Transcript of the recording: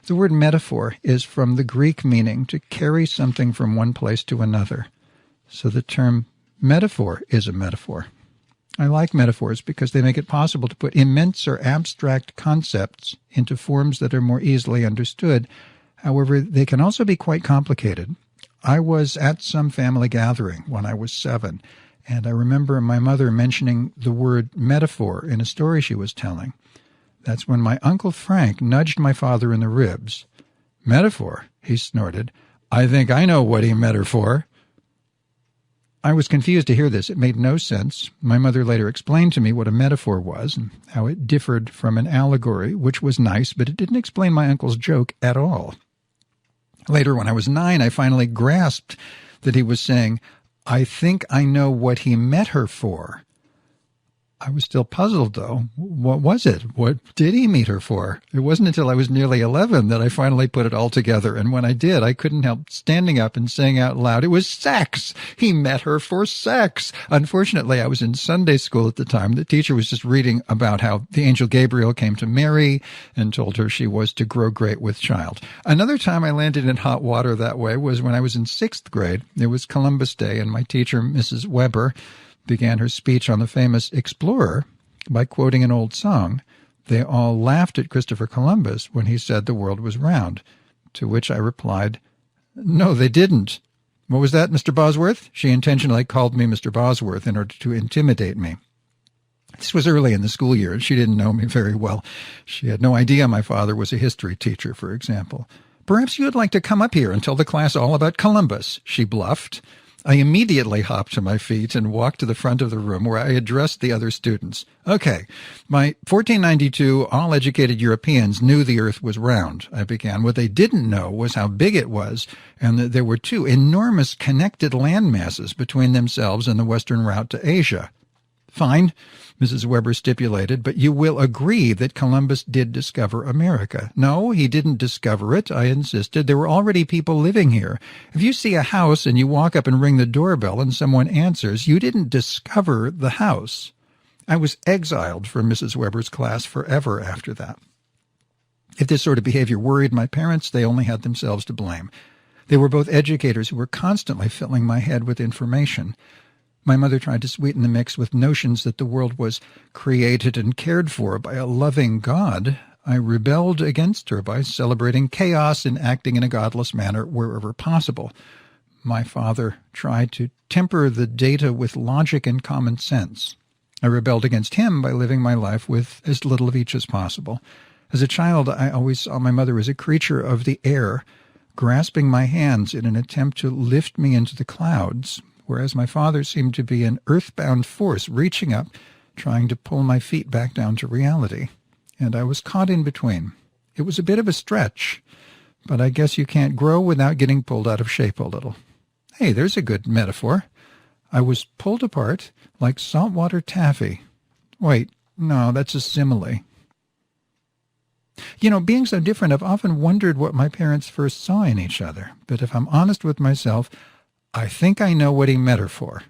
The word metaphor is from the Greek meaning to carry something from one place to another. So the term metaphor is a metaphor. I like metaphors because they make it possible to put immense or abstract concepts into forms that are more easily understood. However, they can also be quite complicated. I was at some family gathering when I was 7, and I remember my mother mentioning the word metaphor in a story she was telling. That's when my Uncle Frank nudged my father in the ribs. "Metaphor?" he snorted. "I think I know what he meant her for." I was confused to hear this. It made no sense. My mother later explained to me what a metaphor was and how it differed from an allegory, which was nice, but it didn't explain my uncle's joke at all. Later, when I was 9, I finally grasped that he was saying, "I think I know what he met her for." I was still puzzled, though. What was it? What did he meet her for? It wasn't until I was nearly 11 that I finally put it all together, and when I did, I couldn't help standing up and saying out loud, "It was sex! He met her for sex!" Unfortunately, I was in Sunday school at the time. The teacher was just reading about how the angel Gabriel came to Mary and told her she was to grow great with child. Another time I landed in hot water that way was when I was in 6th grade. It was Columbus Day, and my teacher, Mrs. Weber, began her speech on the famous explorer by quoting an old song. They all laughed at Christopher Columbus when he said the world was round, to which I replied, "No, they didn't." "What was that, Mr. Bosworth?" She intentionally called me Mr. Bosworth in order to intimidate me. This was early in the school year, and she didn't know me very well. She had no idea my father was a history teacher, for example. "Perhaps you would like to come up here and tell the class all about Columbus," she bluffed. I immediately hopped to my feet and walked to the front of the room where I addressed the other students. "Okay, by 1492, all educated Europeans knew the earth was round," I began. "What they didn't know was how big it was, and that there were 2 enormous connected land masses between themselves and the western route to Asia." "Fine," Mrs. Weber stipulated, "but you will agree that Columbus did discover America." "No, he didn't discover it," I insisted. "There were already people living here. If you see a house and you walk up and ring the doorbell and someone answers, you didn't discover the house." I was exiled from Mrs. Weber's class forever after that. If this sort of behavior worried my parents, they only had themselves to blame. They were both educators who were constantly filling my head with information. My mother tried to sweeten the mix with notions that the world was created and cared for by a loving God. I rebelled against her by celebrating chaos and acting in a godless manner wherever possible. My father tried to temper the data with logic and common sense. I rebelled against him by living my life with as little of each as possible. As a child, I always saw my mother as a creature of the air, grasping my hands in an attempt to lift me into the clouds, whereas my father seemed to be an earthbound force reaching up, trying to pull my feet back down to reality. And I was caught in between. It was a bit of a stretch, but I guess you can't grow without getting pulled out of shape a little. Hey, there's a good metaphor. I was pulled apart like saltwater taffy. Wait, no, that's a simile. You know, being so different, I've often wondered what my parents first saw in each other. But if I'm honest with myself, I think I know what he met her for.